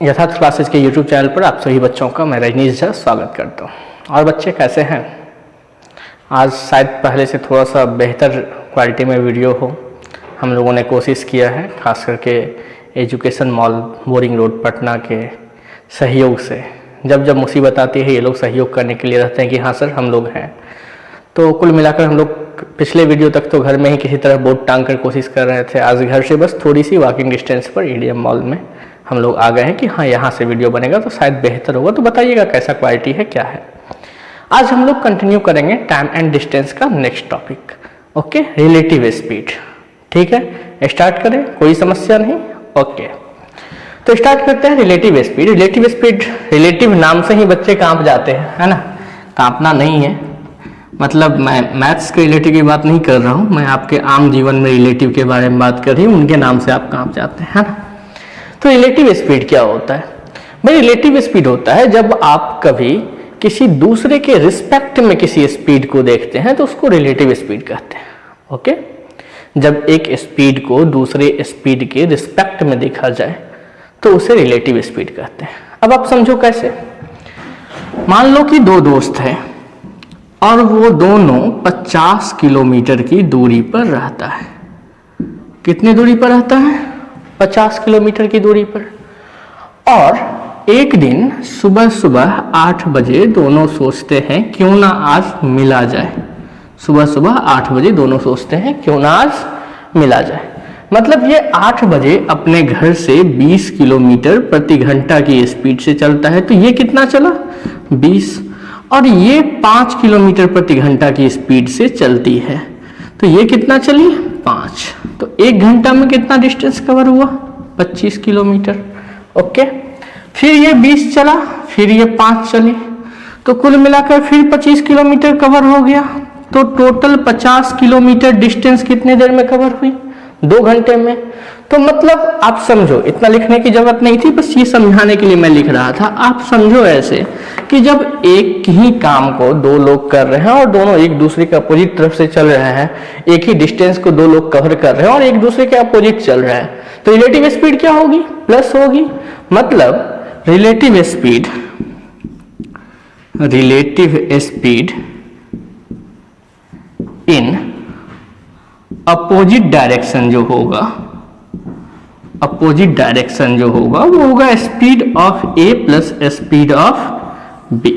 यथार्थ क्लासेज के YouTube channel पर आप सभी बच्चों का मैं रजनीश झा स्वागत करता हूँ। और बच्चे कैसे हैं? आज शायद पहले से थोड़ा सा बेहतर क्वालिटी में वीडियो हो। हम लोगों ने कोशिश किया है, खास करके education mall boring road Patna के सहयोग से। जब जब मुसीबत आती है ये लोग सहयोग करने के लिए रहते हैं कि हाँ सर हम लोग हैं। तो कुल मिलाकर हम लोग पिछले वीडियो तक तो घर में ही किसी तरह बोर्ड टांग कर कोशिश कर रहे थे। आज घर से बस थोड़ी सी वॉकिंग डिस्टेंस पर ईडीएम मॉल में हम लोग आ गए हैं कि हाँ यहाँ से वीडियो बनेगा तो शायद बेहतर होगा। तो बताइएगा कैसा क्वालिटी है, क्या है। आज हम लोग कंटिन्यू करेंगे टाइम एंड डिस्टेंस का next topic. Okay, relative speed. ठीक है, स्टार्ट करें, कोई समस्या नहीं। ओके, तो स्टार्ट करते हैं relative speed. Relative speed, relative नाम से ही बच्चे कांप जाते हैं, है ना। कांपना नहीं है, मतलब मैं मैथ्स के रिलेटिव की बात नहीं कर रहा हूँ, मैं आपके आम जीवन में रिलेटिव के बारे में बात कर रही हूँ। उनके नाम से आप कांप जाते हैं, है ना। तो रिलेटिव स्पीड क्या होता है भाई? रिलेटिव स्पीड होता है जब आप कभी किसी दूसरे के रिस्पेक्ट में किसी स्पीड को देखते हैं तो उसको रिलेटिव स्पीड कहते हैं। ओके, जब एक स्पीड को दूसरे स्पीड के रिस्पेक्ट में देखा जाए तो उसे रिलेटिव स्पीड कहते हैं। अब आप समझो कैसे। मान लो कि दो दोस्त हैं और वो दोनों 50 किलोमीटर की दूरी पर रहता है। कितनी दूरी पर रहता है? 50 किलोमीटर की दूरी पर। और एक दिन सुबह सुबह 8 बजे दोनों सोचते हैं क्यों ना आज मिला जाए। सुबह सुबह 8 बजे दोनों सोचते हैं क्यों ना आज मिला जाए। मतलब ये 8 बजे अपने घर से 20 किलोमीटर प्रति घंटा की स्पीड से चलता है। तो ये कितना चला? 20। और ये 5 किलोमीटर प्रति घंटा की स्पीड से चलती है तो ये कितना चली? 5। तो 1 घंटा में कितना डिस्टेंस कवर हुआ? 25 किलोमीटर। ओके, फिर ये 20 चला, फिर ये 5 चली, तो कुल मिलाकर फिर 25 किलोमीटर कवर हो गया। तो टोटल 50 किलोमीटर डिस्टेंस कितने देर में कवर हुई? 2 घंटे में। तो मतलब आप समझो, इतना लिखने की जरूरत नहीं थी, बस ये समझाने के लिए मैं लिख रहा था। आप समझो ऐसे कि जब एक ही काम को दो लोग कर रहे हैं और दोनों एक दूसरे के अपोजिट तरफ से चल रहे हैं, एक ही डिस्टेंस को दो लोग कवर कर रहे हैं और एक दूसरे के अपोजिट चल रहे हैं, तो रिलेटिव स्पीड क्या होगी? प्लस होगी। मतलब relative speed in opposite direction जो होगा, अपोजिट डायरेक्शन जो होगा वो होगा speed of A plus speed of B.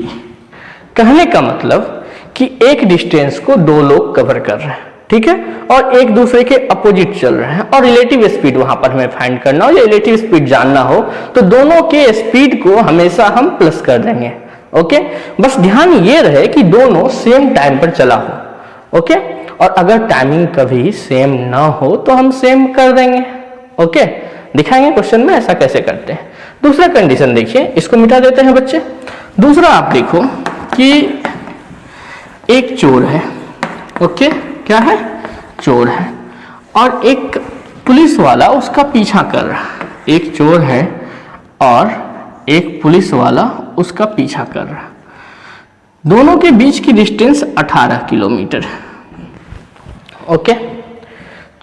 कहने का मतलब कि एक डिस्टेंस को दो लोग कवर कर रहे हैं, ठीक है, और एक दूसरे के अपोजिट चल रहे हैं और रिलेटिव स्पीड वहां पर हमें फाइंड करना हो या रिलेटिव स्पीड जानना हो तो दोनों के स्पीड को हमेशा हम प्लस कर देंगे। ओके, बस ध्यान ये रहे कि दोनों सेम टाइम पर चला हो। ओके, और अगर टाइमिंग कभी सेम ना हो तो हम सेम कर देंगे। ओके, दिखाएंगे क्वेश्चन में ऐसा कैसे करते हैं। दूसरा कंडीशन देखिए, इसको मिटा देते हैं बच्चे। दूसरा आप देखो कि एक चोर है। ओके, क्या है? चोर है और एक पुलिस वाला उसका पीछा कर रहा है। एक चोर है और एक पुलिस वाला उसका पीछा कर रहा है। दोनों के बीच की डिस्टेंस 18 किलोमीटर है। ओके,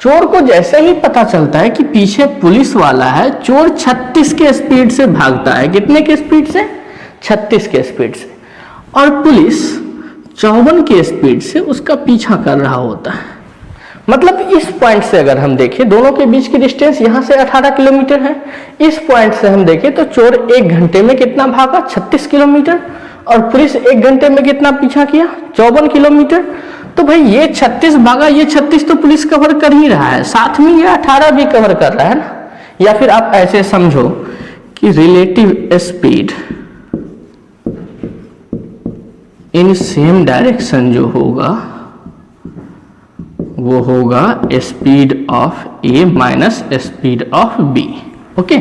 चोर को जैसे ही पता चलता है कि पीछे पुलिस वाला है, चोर 36 के स्पीड से भागता है। कितने के स्पीड से? 36 के स्पीड से। और पुलिस 54 के स्पीड से उसका पीछा कर रहा होता है। मतलब इस पॉइंट से अगर हम देखें, दोनों के बीच की डिस्टेंस यहां से 18 किलोमीटर है। इस पॉइंट से हम देखें तो चोर 1 घंटे में कितना भागा? 36 किलोमीटर। और पुलिस 1 घंटे में कितना पीछा किया? 54 किलोमीटर। तो भाई ये 36 भागा ये 36 तो पुलिस कवर कर ही रहा है, साथ में ये 18 भी कवर कर रहा है ना। या फिर आप ऐसे समझो कि relative speed in same direction जो होगा वो होगा speed of A minus speed of B. Okay,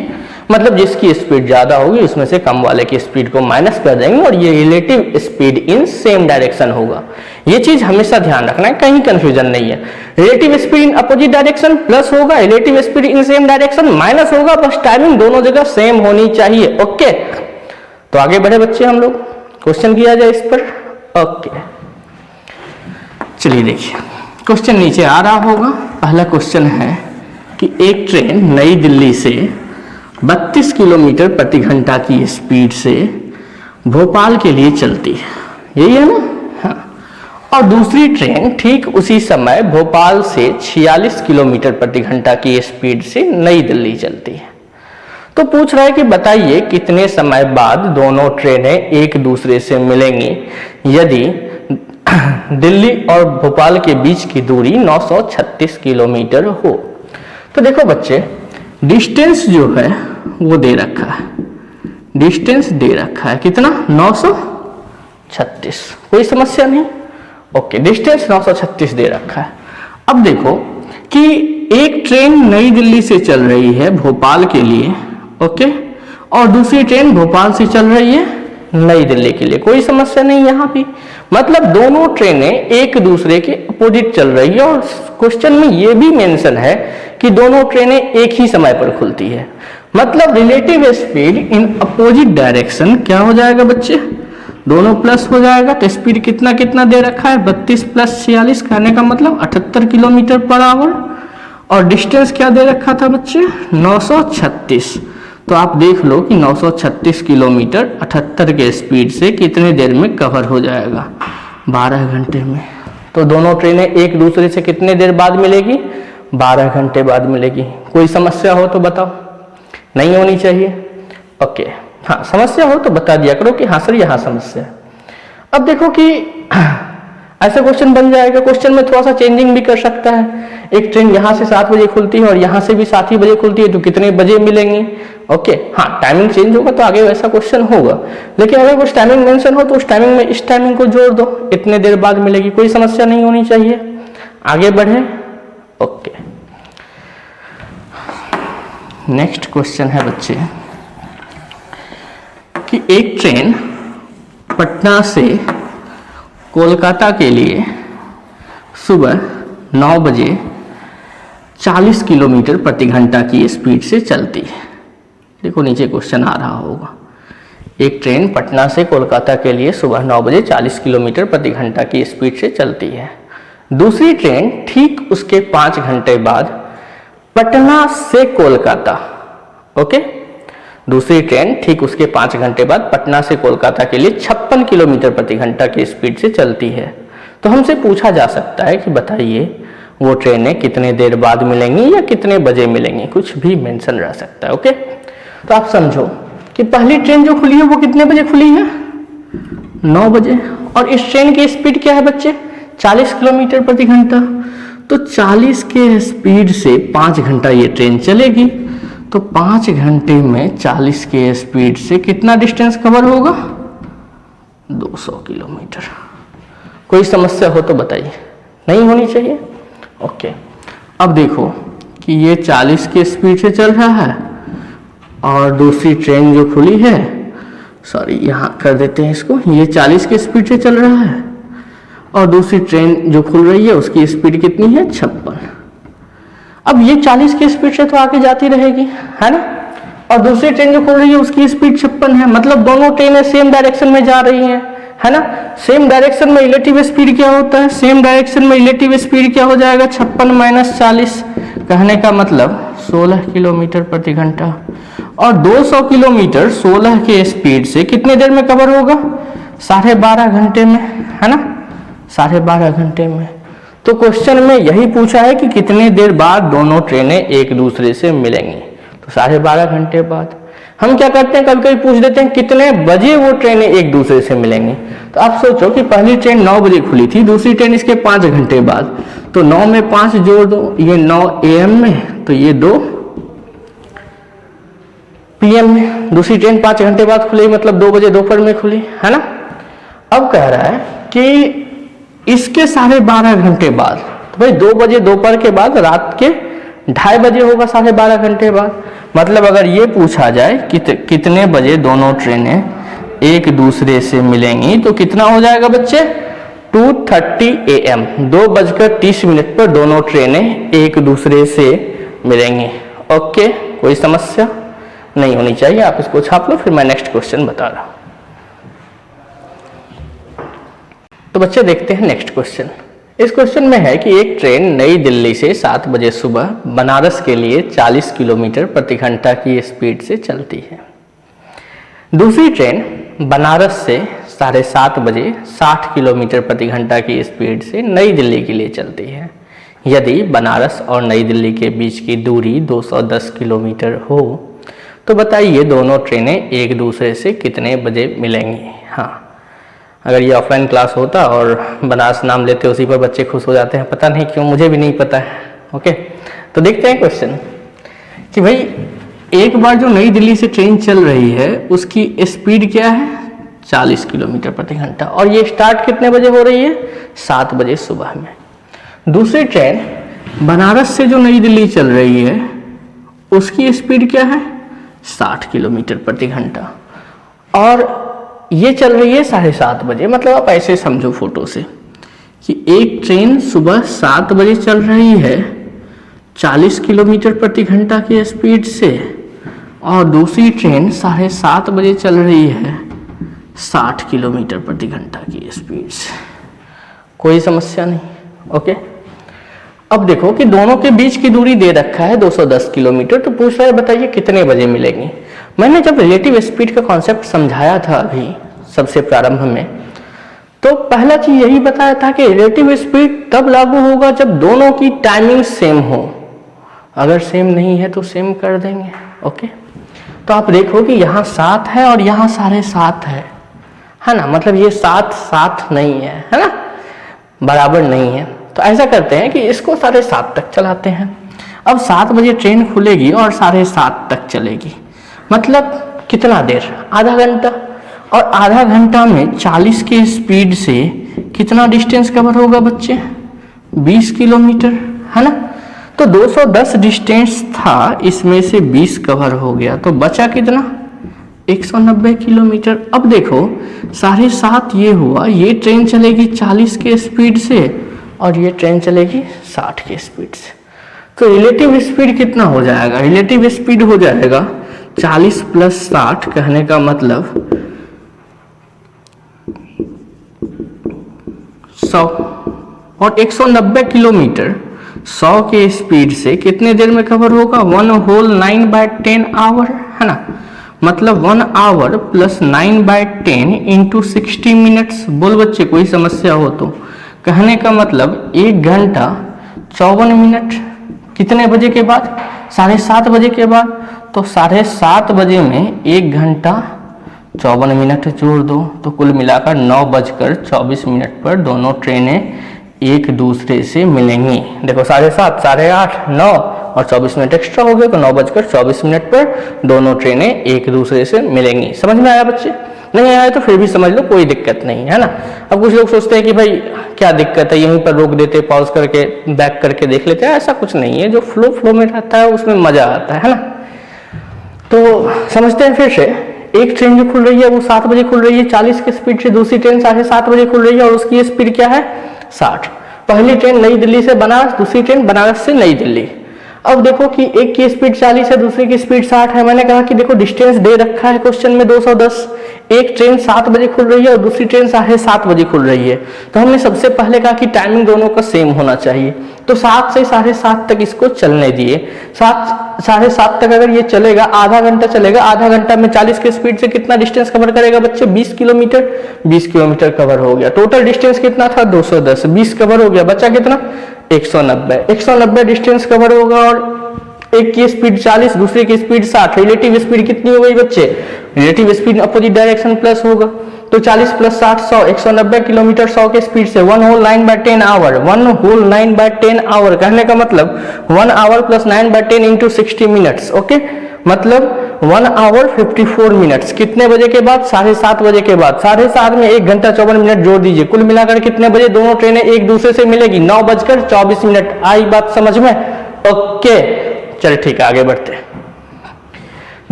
मतलब जिसकी स्पीड ज्यादा होगी उसमें से कम वाले की स्पीड को माइनस कर देंगे और ये relative speed in same direction होगा। ये चीज हमेशा ध्यान रखना है, कहीं कंफ्यूजन नहीं है। Relative speed in opposite direction plus होगा, relative speed in same direction minus होगा, बस टाइमिंग दोनों जगह सेम होनी चाहिए। ओके, तो आगे बढ़े बच्चे, हम लोग क्वेश्चन किया जाए इस पर। ओके, चलिए देखिए, क्वेश्चन नीचे आ रहा होगा। पहला क्वेश्चन है कि एक ट्रेन नई दिल्ली से 32 किलोमीटर प्रति घंटा की स्पीड से भोपाल के लिए चलती है, यही है ना। हाँ। और दूसरी ट्रेन ठीक उसी समय भोपाल से 46 किलोमीटर प्रति घंटा की स्पीड से नई दिल्ली चलती है। तो पूछ रहा है कि बताइए कितने समय बाद दोनों ट्रेनें एक दूसरे से मिलेंगी यदि दिल्ली और भोपाल के बीच की दूरी 936 किलोमीटर हो। तो देखो बच्चे, डिस्टेंस जो है वो दे रखा है, डिस्टेंस दे रखा है कितना, 936, कोई समस्या नहीं। ओके, डिस्टेंस 936 दे रखा है। अब देखो कि एक ट्रेन नई दिल्ली से चल रही है भोपाल के लिए, ओके, और दूसरी ट्रेन भोपाल से चल रही है नई दिल्ली के लिए, कोई समस्या नहीं यहाँ भी। मतलब दोनों ट्रेनें एक दूसरे के अपोजिट चल रही है और क्वेश्चन में ये भी मेंशन है कि दोनों ट्रेनें एक ही समय पर खुलती है। मतलब relative speed in opposite direction क्या हो जाएगा बच्चे, दोनों प्लस हो जाएगा। तो स्पीड कितना कितना दे रखा है, 32 + 46 कहने का मतलब 78 किलोमीटर पर आवर। और डिस्टेंस क्या दे रखा था बच्चे, 936। तो आप देख लो कि 936 किलोमीटर 78 के स्पीड से कितने देर में कवर हो जाएगा, 12 घंटे में। तो दोनों ट्रेनें एक दूसरे से कितने देर बाद मिलेगी, 12 घंटे बाद मिलेगी। कोई समस्या हो तो बताओ, नहीं होनी चाहिए। ओके, हाँ समस्या हो तो बता दिया करो कि हाँ सर यहाँ समस्या है। अब देखो कि ऐसा क्वेश्चन बन जाएगा, क्वेश्चन में थोड़ा सा चेंजिंग भी कर सकता है। एक ट्रेन यहाँ से 7 बजे खुलती है और यहाँ से भी 7 ही बजे खुलती है, तो कितने बजे मिलेंगी। ओके, हाँ टाइमिंग चेंज होगा तो आगे वैसा क्वेश्चन होगा, लेकिन अगर कुछ टाइमिंग मेंशन हो तो उस टाइमिंग में इस टाइमिंग को जोड़ दो, इतने देर बाद मिलेगी, कोई समस्या नहीं होनी चाहिए। आगे बढ़े। ओके, नेक्स्ट क्वेश्चन है बच्चे कि एक ट्रेन पटना से कोलकाता के लिए सुबह 9 बजे 40 किलोमीटर प्रति घंटा की स्पीड से चलती है। देखो नीचे क्वेश्चन आ रहा होगा, एक ट्रेन पटना से कोलकाता के लिए सुबह 9 बजे 40 किलोमीटर प्रति घंटा की स्पीड से चलती है। दूसरी ट्रेन ठीक उसके 5 घंटे बाद पटना से कोलकाता, ओके, दूसरी ट्रेन ठीक उसके 5 घंटे बाद पटना से कोलकाता के लिए 56 किलोमीटर प्रति घंटा की स्पीड से चलती है। तो हमसे पूछा जा सकता है कि बताइए वो ट्रेनें कितने देर बाद मिलेंगी या कितने बजे मिलेंगी, कुछ भी मेंशन रह सकता है। ओके, तो आप समझो कि पहली ट्रेन जो खुली है वो कितने बजे खुली है, 9 बजे, और इस ट्रेन की स्पीड क्या है बच्चे, 40 किलोमीटर प्रति घंटा। तो 40 के स्पीड से 5 घंटा ये ट्रेन चलेगी, तो 5 घंटे में 40 के स्पीड से कितना डिस्टेंस कवर होगा, 200 किलोमीटर। कोई समस्या हो तो बताइए, नहीं होनी चाहिए। ओके, अब देखो कि ये 40 की स्पीड से चल रहा है और दूसरी ट्रेन जो खुली है, सॉरी यहाँ कर देते हैं इसको, ये 40 की स्पीड से चल रहा है और दूसरी ट्रेन जो खुल रही है उसकी स्पीड कितनी है, 56। अब ये 40 की स्पीड से तो आगे जाती रहेगी, है ना, और दूसरी ट्रेन जो खुल रही है उसकी स्पीड 56 है। मतलब दोनों ट्रेनें सेम डायरेक्शन में जा रही हैं, है ना। सेम डायरेक्शन में रिलेटिव स्पीड क्या होता है, सेम डायरेक्शन में रिलेटिव स्पीड क्या हो जाएगा, 56 - 40, कहने का मतलब 16 किलोमीटर प्रति घंटा। और 200 किलोमीटर 16 के स्पीड से कितने देर में कवर होगा, 12.5 घंटे में, है ना, 12.5 घंटे में। तो क्वेश्चन में यही पूछा है कि कितने देर बाद दोनों ट्रेनें एक दूसरे से मिलेंगी, तो 12.5 घंटे बाद। हम क्या करते हैं, कभी कभी पूछ देते हैं कितने बजे वो ट्रेनें एक दूसरे से मिलेंगी। तो आप सोचो कि पहली ट्रेन 9 बजे खुली थी, दूसरी ट्रेन इसके 5 घंटे बाद, तो 9 में 5 जोड़ दो, ये 9 AM में, तो ये 2 PM में। दूसरी ट्रेन 5 घंटे बाद खुली, मतलब 2 बजे दोपहर में खुली, है ना। अब कह रहा है कि इसके 12.5 घंटे बाद, तो भाई 2 बजे दोपहर के बाद रात के 2:30 बजे होगा, 12.5 घंटे बाद। मतलब अगर ये पूछा जाए कि कितने बजे दोनों ट्रेनें एक दूसरे से मिलेंगी, तो कितना हो जाएगा बच्चे, 2:30 AM, 2:30 पर दोनों ट्रेनें एक दूसरे से मिलेंगी। ओके, कोई समस्या नहीं होनी चाहिए, आप इसको छाप लो, फिर मैं नेक्स्ट क्वेश्चन बता रहा हूं। तो बच्चे देखते हैं नेक्स्ट क्वेश्चन। इस क्वेश्चन में है कि एक ट्रेन नई दिल्ली से 7 बजे सुबह बनारस के लिए 40 किलोमीटर प्रति घंटा की स्पीड से चलती है। दूसरी ट्रेन बनारस से 7:30 बजे 60 किलोमीटर प्रति घंटा की स्पीड से नई दिल्ली के लिए चलती है। यदि बनारस और नई दिल्ली के बीच की दूरी 210 किलोमीटर हो तो बताइए दोनों ट्रेनें एक दूसरे से कितने बजे मिलेंगी। हाँ, अगर ये ऑफलाइन क्लास होता और बनारस नाम लेते उसी पर बच्चे खुश हो जाते हैं, पता नहीं क्यों, मुझे भी नहीं पता है। ओके, तो देखते हैं क्वेश्चन कि भाई एक बार जो नई दिल्ली से ट्रेन चल रही है उसकी स्पीड क्या है 40 किलोमीटर प्रति घंटा, और ये स्टार्ट कितने बजे हो रही है 7 बजे सुबह में। दूसरी ट्रेन बनारस से जो नई दिल्ली चल रही है उसकी स्पीड क्या है 60 किलोमीटर प्रति घंटा, और ये चल रही है 7:30 बजे। मतलब आप ऐसे समझो फोटो से कि एक ट्रेन सुबह 7 बजे चल रही है 40 किलोमीटर प्रति घंटा की स्पीड से, और दूसरी ट्रेन 7:30 बजे चल रही है 60 किलोमीटर प्रति घंटा की स्पीड से। कोई समस्या नहीं। ओके, अब देखो कि दोनों के बीच की दूरी दे रखा है 210 किलोमीटर, तो पूछ रहा है बताइए कितने बजे मिलेंगी। मैंने जब रिलेटिव स्पीड का कॉन्सेप्ट समझाया था अभी सबसे प्रारंभ में, तो पहला चीज यही बताया था कि रिलेटिव स्पीड तब लागू होगा जब दोनों की टाइमिंग सेम हो। अगर सेम नहीं है तो सेम कर देंगे। ओके, तो आप देखो कि यहाँ 7 है और यहाँ 7:30 है ना, मतलब ये 7 नहीं है ना, बराबर नहीं है। तो ऐसा करते हैं कि इसको 7:30 तक चलाते हैं। अब 7 बजे ट्रेन खुलेगी और 7:30 तक चलेगी, मतलब कितना देर, आधा घंटा, और आधा घंटा में 40 के स्पीड से कितना डिस्टेंस कवर होगा बच्चे 20 किलोमीटर, है ना। तो 210 डिस्टेंस था, इसमें से 20 कवर हो गया, तो बचा कितना 190 किलोमीटर। अब देखो 7:30 ये हुआ, ये ट्रेन चलेगी 40 के स्पीड से और ये ट्रेन चलेगी 60 के स्पीड से। तो रिलेटिव स्पीड कितना हो जाएगा, रिलेटिव स्पीड हो जाएगा 40 + 60, कहने का मतलब 100, और 190 किलोमीटर 100 के स्पीड से कितने देर में कवर होगा 1 होल 9/10 आवर, है ना। मतलब 1 आवर + 9/10 × 60 मिनट्स। बोल बच्चे कोई समस्या हो तो। कहने का मतलब 1 घंटा 54 मिनट। कितने बजे के बाद 7:30 बजे के बाद, तो 7:30 बजे में 1 घंटा 54 मिनट जोड़ दो, तो कुल मिलाकर 9:24 पर दोनों ट्रेनें एक दूसरे से मिलेंगी। देखो 7:30, 8:30, 9 और 24 मिनट एक्स्ट्रा हो गए, तो 9:24 पर दोनों ट्रेनें एक दूसरे से मिलेंगी। समझ में आया बच्चे? नहीं आया तो फिर भी समझ लो, कोई दिक्कत नहीं है ना। अब कुछ लोग सोचते हैं कि भाई क्या दिक्कत है, यहीं पर रोक देते, पॉज करके बैक करके देख लेते हैं। ऐसा कुछ नहीं है, जो फ्लो में रहता है उसमें मजा आता है ना। तो समझते हैं फिर से। एक ट्रेन जो खुल रही है वो 7 बजे खुल रही है 40 की स्पीड से, दूसरी ट्रेन 7:30 बजे खुल रही है और उसकी स्पीड क्या है 60। पहली ट्रेन नई दिल्ली से बनारस, दूसरी ट्रेन बनारस से नई दिल्ली। अब देखो कि एक की स्पीड 40 है, दूसरी की स्पीड 60 है। मैंने कहा कि देखो डिस्टेंस दे रखा है क्वेश्चन में 210। एक ट्रेन 7 बजे खुल रही है और दूसरी ट्रेन 7:30 बजे खुल रही है, तो हमने सबसे पहले कहा कि टाइमिंग दोनों का सेम होना चाहिए। तो 7 से 7:30 तक इसको चलने दिए। 7:30 तक अगर ये चलेगा, आधा घंटा चलेगा, आधा घंटा में 40 की स्पीड से कितना डिस्टेंस कवर करेगा बच्चे 20 किलोमीटर। 20 किलोमीटर कवर हो गया। टोटल डिस्टेंस कितना था 210, 20 कवर हो गया, बचा कितना 190। 190 डिस्टेंस कवर होगा और एक की स्पीड 40, दूसरे की स्पीड 60। रिलेटिव स्पीड कितनी हो गई बच्चे, relative speed opposite direction plus होगा, तो 40 + 60 100, 190 किलोमीटर 100 के स्पीड से 1 होल 9/10 आवर। 1 होल 9/10 आवर कहने का मतलब 1 आवर + 9/10 × 60 मिनट्स। ओके, मतलब 1 आवर 54 मिनट्स। कितने बजे के बाद 7:30 बजे के बाद। 7:30 में 1 घंटा 54 मिनट जोड़ दीजिए, कुल मिलाकर कितने बजे दोनों ट्रेनें एक दूसरे से मिलेगी 9:24। आई बात समझ में? ओके, चल ठीक है, आगे बढ़ते हैं।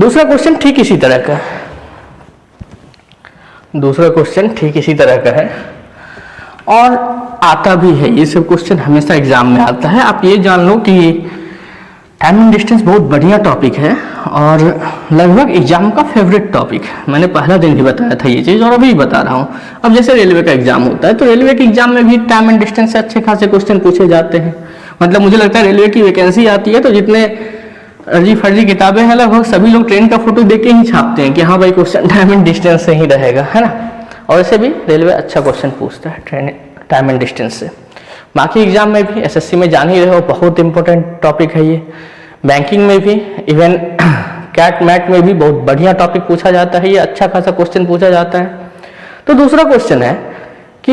दूसरा क्वेश्चन ठीक इसी तरह का है। दूसरा क्वेश्चन ठीक इसी तरह का है और आता भी है। ये सब क्वेश्चन हमेशा एग्जाम में आता है। आप ये जान लो कि टाइम एंड डिस्टेंस बहुत बढ़िया टॉपिक है और लगभग एग्जाम का फेवरेट टॉपिक है। मैंने पहला दिन भी बताया था ये चीज़ और अभी बता रहा हूँ। अब जैसे रेलवे का एग्जाम होता है तो रेलवे के एग्जाम में भी टाइम एंड डिस्टेंस से अच्छे खासे क्वेश्चन पूछे जाते हैं। मतलब मुझे लगता है रेलवे की वैकेंसी आती है तो जितने अर्जी फर्जी किताबें हैं लगभग सभी लोग ट्रेन का फोटो देख के ही छापते हैं कि हाँ भाई क्वेश्चन टाइम एंड डिस्टेंस से ही रहेगा, है ना। और ऐसे भी रेलवे अच्छा क्वेश्चन पूछता है ट्रेन टाइम एंड डिस्टेंस से। बाकी एग्जाम में भी एसएससी में जान ही रहे हो बहुत इंपॉर्टेंट टॉपिक है ये। बैंकिंग में भी इवन कैट मैट में भी बहुत बढ़िया टॉपिक पूछा जाता है, ये अच्छा खासा क्वेश्चन पूछा जाता है। तो दूसरा क्वेश्चन है कि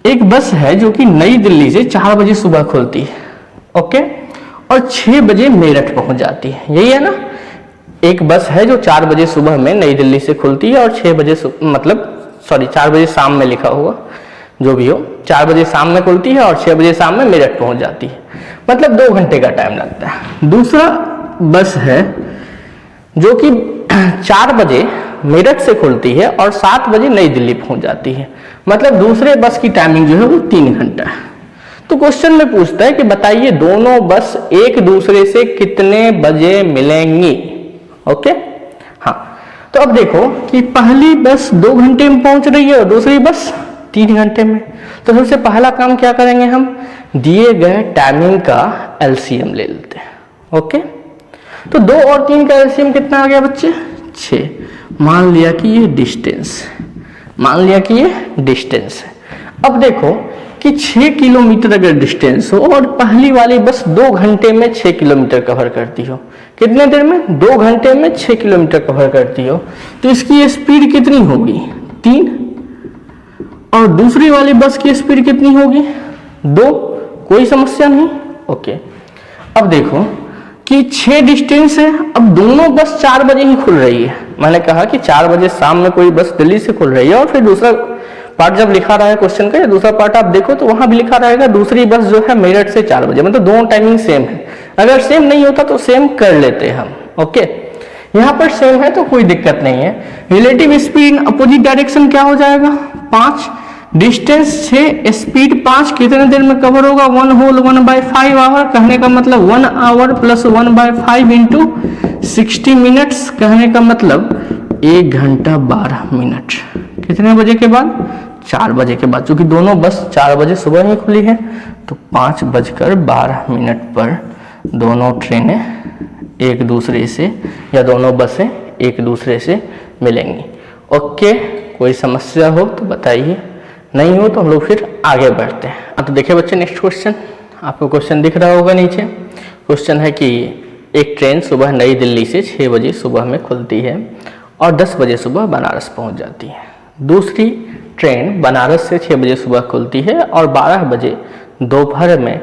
एक बस है जो कि नई दिल्ली से 4 बजे सुबह खुलती है, ओके, और 6 बजे मेरठ पहुंच जाती है, यही है ना। एक बस है जो 4 बजे सुबह में नई दिल्ली से खुलती है और 6 बजे 4 बजे शाम में लिखा हुआ जो भी हो, 4 बजे शाम में खुलती है और 6 बजे शाम में मेरठ पहुंच जाती है, मतलब 2 घंटे का टाइम लगता है। दूसरा बस है जो कि 4 बजे मेरठ से खुलती है और 7 बजे नई दिल्ली पहुंच जाती है, मतलब दूसरे बस की टाइमिंग जो है वो 3 घंटा है। तो क्वेश्चन में पूछता है कि बताइए दोनों बस एक दूसरे से कितने बजे मिलेंगी, ओके। हाँ, तो अब देखो कि पहली बस 2 घंटे में पहुंच रही है और दूसरी बस 3 घंटे में। तो सबसे पहला काम क्या करेंगे, हम दिए गए टाइमिंग का एलसीएम ले लेते हैं, ओके। तो 2 और 3 का एलसीएम कितना आ गया बच्चे, 6। मान लिया कि ये डिस्टेंस है। अब देखो कि 6 किलोमीटर अगर डिस्टेंस हो और पहली वाली बस 2 घंटे में 6 किलोमीटर कवर करती हो, कितने देर में, 2 घंटे में 6 किलोमीटर कवर करती हो, तो इसकी स्पीड कितनी होगी, 3। और दूसरी वाली बस की स्पीड कितनी होगी, 2। कोई समस्या नहीं, ओके। अब देखो कि 6 डिस्टेंस है, अब दोनों बस 4 बजे ही खुल रही है। मैंने कहा कि 4 बजे शाम में कोई बस दिल्ली से खुल रही है और फिर दूसरा पार्ट जब लिखा रहा है क्वेश्चन का या दूसरा पार्ट आप देखो तो वहां भी लिखा रहेगा दूसरी बस जो है मेरठ से 4 बजे, मतलब दोनों टाइमिंग सेम है। अगर सेम नहीं होता तो सेम कर लेते हम, ओके। यहाँ पर सेम है तो कोई दिक्कत नहीं है। रिलेटिव स्पीड अपोजिट डायरेक्शन क्या हो जाएगा, 5। डिस्टेंस 6, स्पीड 5, कितने देर में कवर होगा, 1/5 आवर। कहने का मतलब 1 आवर प्लस 1/5 इंटू 60 मिनट्स, कहने का मतलब 1 घंटा 12 मिनट। कितने बजे के बाद, 4 बजे के बाद, क्योंकि दोनों बस 4 बजे सुबह ही खुली है तो 5:12 पर दोनों ट्रेनें एक दूसरे से या दोनों बसें एक दूसरे से मिलेंगी, ओके। कोई समस्या हो तो बताइए, नहीं हो तो हम लोग फिर आगे बढ़ते हैं। तो देखिए बच्चे नेक्स्ट क्वेश्चन, आपको क्वेश्चन दिख रहा होगा नीचे। क्वेश्चन है कि एक ट्रेन सुबह नई दिल्ली से 6 बजे सुबह में खुलती है और 10 बजे सुबह बनारस पहुंच जाती है। दूसरी ट्रेन बनारस से 6 बजे सुबह खुलती है और 12 बजे दोपहर में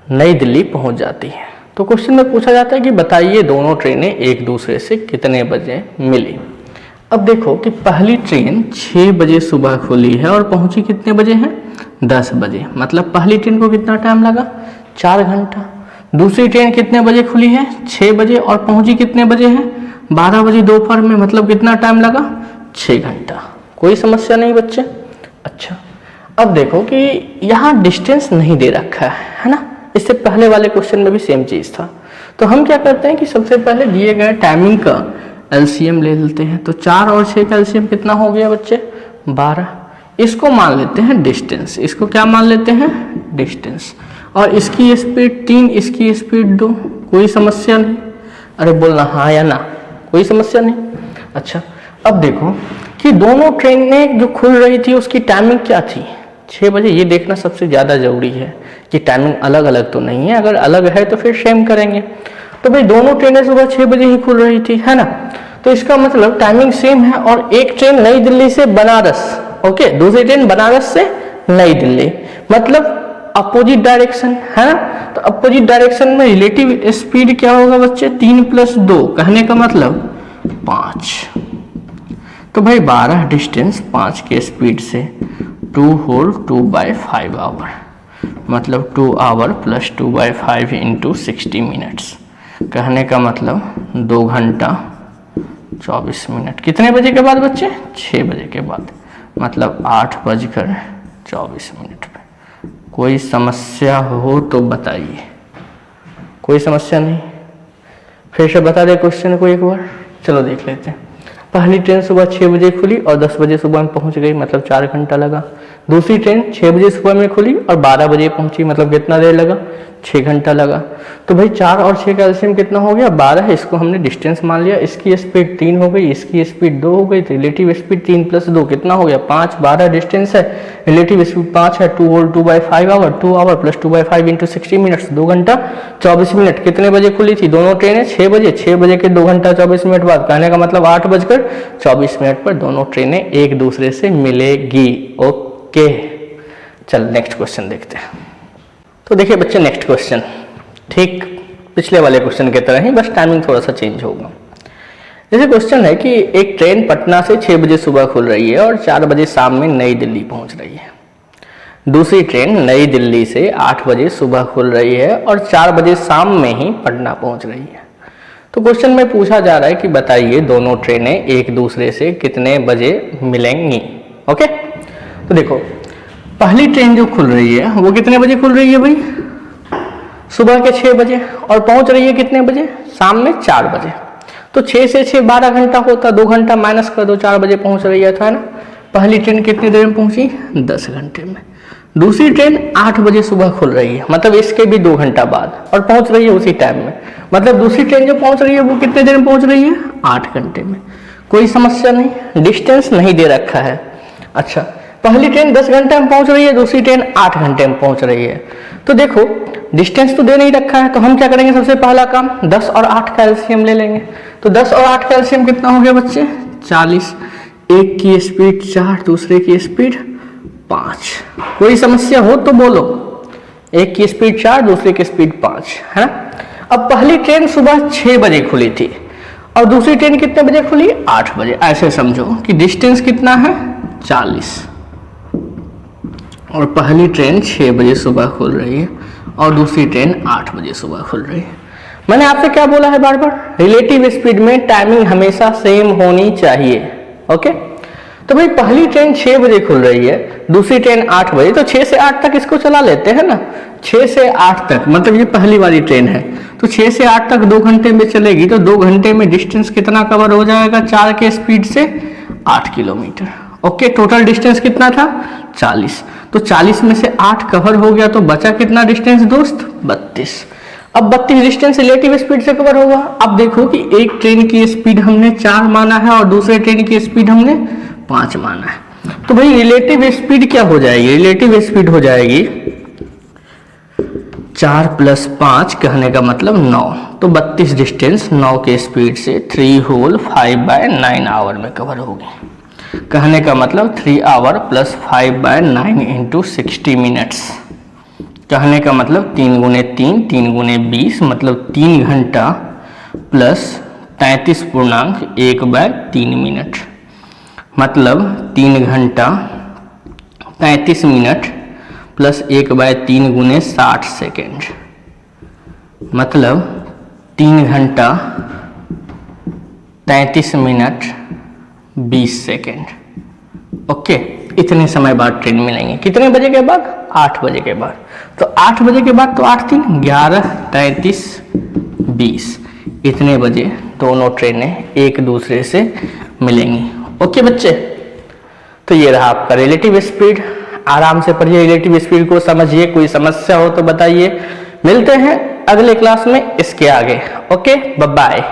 नई दिल्ली पहुंच जाती है। तो क्वेश्चन में पूछा जाता है कि बताइए दोनों ट्रेनें एक दूसरे से कितने बजे मिली। अब देखो कि पहली ट्रेन 6 बजे सुबह खुली है और पहुंची कितने बजे है, 10 बजे, मतलब पहली ट्रेन को कितना टाइम लगा, 4 घंटा। दूसरी ट्रेन कितने बजे खुली है, 6 बजे और पहुंची कितने बजे है, 12 बजे दोपहर में, मतलब कितना टाइम लगा, 6 घंटा। कोई समस्या नहीं बच्चे। अच्छा, अब देखो कि यहाँ डिस्टेंस नहीं दे रखा है ना। इससे पहले वाले क्वेश्चन में भी सेम चीज था। तो हम क्या करते हैं कि सबसे पहले दिए गए टाइमिंग का एलसीएम ले लेते हैं। तो 4 और 6 का एलसीएम कितना हो गया बच्चे, 12। इसको मान लेते हैं डिस्टेंस, इसको क्या मान लेते हैं, डिस्टेंस। और इसकी स्पीड 3, इसकी स्पीड 2, कोई समस्या नहीं। अरे बोलना हाँ या ना, कोई समस्या नहीं। अच्छा, अब देखो कि दोनों ट्रेनें जो खुल रही थी उसकी टाइमिंग क्या थी, 6 बजे। ये देखना सबसे ज़्यादा जरूरी है कि टाइमिंग अलग अलग तो नहीं है। अगर अलग है तो फिर सेम करेंगे। तो भाई दोनों ट्रेनें सुबह 6 बजे ही खुल रही थी, है ना। तो इसका मतलब टाइमिंग सेम है। और एक ट्रेन नई दिल्ली से बनारस, ओके, दूसरी ट्रेन बनारस से नई दिल्ली, मतलब अपोजिट डायरेक्शन, है ना। तो अपोजिट डायरेक्शन में रिलेटिव स्पीड क्या होगा बच्चे, 3 + 2, कहने का मतलब 5। तो भाई 12 डिस्टेंस 5 के स्पीड से 2 होल 2/5 आवर, मतलब 2 आवर प्लस 2/5 इंटू 60 मिनट्स, कहने का मतलब 2 घंटा 24 मिनट। कितने बजे के बाद बच्चे, 6 बजे के बाद, मतलब 8:24 पे। कोई समस्या हो तो बताइए। कोई समस्या नहीं, फिर से बता दे क्वेश्चन को एक बार। चलो देख लेते हैं। पहली ट्रेन सुबह 6 बजे खुली और 10 बजे सुबह में पहुंच गई, मतलब 4 घंटा लगा। दूसरी ट्रेन 6 बजे सुबह में खुली और 12 बजे पहुंची, मतलब कितना देर लगा? 6 घंटा लगा। तो भाई 4 और 6 का एलसीएम कितना हो गया? 12 है। इसको हमने डिस्टेंस मान लिया। इसकी स्पीड 3 हो गई, इसकी स्पीड 2 हो गई, तो रिलेटिव स्पीड 3 + 2 कितना हो गया? 5। 12 डिस्टेंस है, रिलेटिव स्पीड 5 है। 2 whole 2/5 hour, 2 hour plus 2/5 into 60 minutes, 2 घंटा 24 मिनट। कितने बजे खुली थी दोनों ट्रेनें? 6 बजे। 6 बजे के 2 घंटा 24 मिनट बाद, कहने का मतलब 8:24 पर दोनों ट्रेनें एक दूसरे से मिलेगी। ओके, चल नेक्स्ट क्वेश्चन देखते हैं। तो देखिए बच्चे, नेक्स्ट क्वेश्चन ठीक पिछले वाले क्वेश्चन की तरह ही, बस टाइमिंग थोड़ा सा चेंज होगा। जैसे क्वेश्चन है कि एक ट्रेन पटना से 6 बजे सुबह खुल रही है और 4 बजे शाम में नई दिल्ली पहुंच रही है। दूसरी ट्रेन नई दिल्ली से 8 बजे सुबह खुल रही है और 4 बजे शाम में ही पटना पहुंच रही है। तो क्वेश्चन में पूछा जा रहा है कि बताइए दोनों ट्रेनें एक दूसरे से कितने बजे मिलेंगी। ओके, तो देखो पहली ट्रेन जो खुल रही है वो कितने बजे खुल रही है भाई? सुबह के 6 बजे, और पहुंच रही है कितने बजे? शाम में 4 बजे। तो 6 से 6 12 घंटा होता, 2 घंटा माइनस कर दो, 4 बजे पहुंच रही है, है ना। पहली ट्रेन कितनी देर में पहुंची? 10 घंटे में। दूसरी ट्रेन 8 बजे सुबह खुल रही है, मतलब इसके भी 2 घंटा बाद, और पहुंच रही है उसी टाइम में। मतलब दूसरी ट्रेन जो पहुंच रही है वो कितने देर में पहुंच रही है? 8 घंटे में। कोई समस्या नहीं, डिस्टेंस नहीं दे रखा है। अच्छा, पहली ट्रेन 10 घंटे में पहुंच रही है, दूसरी ट्रेन 8 घंटे में पहुंच रही है। तो देखो डिस्टेंस तो दे नहीं रखा है, तो हम क्या करेंगे? सबसे पहला काम 10 और 8 का एलसीएम ले लेंगे। तो 10 और 8 का एलसीएम कितना हो गया बच्चे? 40। एक की स्पीड 4, दूसरे की स्पीड 5। कोई समस्या हो तो बोलो। एक की स्पीड 4, दूसरे की स्पीड 5, है ना। अब पहली ट्रेन सुबह 6 बजे खुली थी और दूसरी ट्रेन कितने बजे खुली? 8 बजे। ऐसे समझो कि डिस्टेंस कितना है? 40। और पहली ट्रेन 6 बजे सुबह खुल रही है और दूसरी ट्रेन 8 बजे सुबह खुल रही है। मैंने आपसे क्या बोला है बार बार? रिलेटिव स्पीड में टाइमिंग हमेशा सेम होनी चाहिए। ओके, तो भाई पहली ट्रेन 6 बजे खुल रही है, दूसरी ट्रेन 8 बजे, तो 6 से 8 तक इसको चला लेते हैं ना। 6 से 8 तक, मतलब ये पहली वाली ट्रेन है, तो 6 से 8 तक 2 घंटे में चलेगी। तो 2 घंटे में डिस्टेंस कितना कवर हो जाएगा? 4 के स्पीड से 8 किलोमीटर। ओके, टोटल डिस्टेंस कितना था? 40। तो 40 में से 8 कवर हो गया, तो बचा कितना डिस्टेंस दोस्त? 32। अब 32 डिस्टेंस रिलेटिव स्पीड से कवर होगा। अब देखो कि एक ट्रेन की स्पीड हमने 4 माना है और दूसरे ट्रेन की स्पीड हमने 5 माना है। तो भाई रिलेटिव स्पीड क्या हो जाएगी? रिलेटिव स्पीड हो जाएगी 4 + 5, कहने का मतलब 9। तो 32 डिस्टेंस 9 के स्पीड से 3 होल 5/9 आवर में कवर होगी। कहने का मतलब 3 आवर प्लस 5/9 इंटू 60 मिनट्स। कहने का मतलब 3 गुने 3, 3 गुने 20, मतलब 3 घंटा प्लस 33.1/3 मिनट, मतलब 3 घंटा 33 मिनट प्लस 1/3 गुने 60 सेकेंड, मतलब 3 घंटा 33 मिनट 20 सेकेंड। ओके, इतने समय बाद ट्रेन मिलेंगे। कितने बजे के बाद? 8 बजे के बाद। तो 8 बजे के बाद तो 8 3 11, 33 20, इतने बजे दोनों ट्रेनें एक दूसरे से मिलेंगी। ओके बच्चे, तो ये रहा आपका रिलेटिव स्पीड। आराम से पढ़िए, रिलेटिव स्पीड को समझिए। कोई समस्या हो तो बताइए। मिलते हैं अगले क्लास में इसके आगे। Okay, bye bye.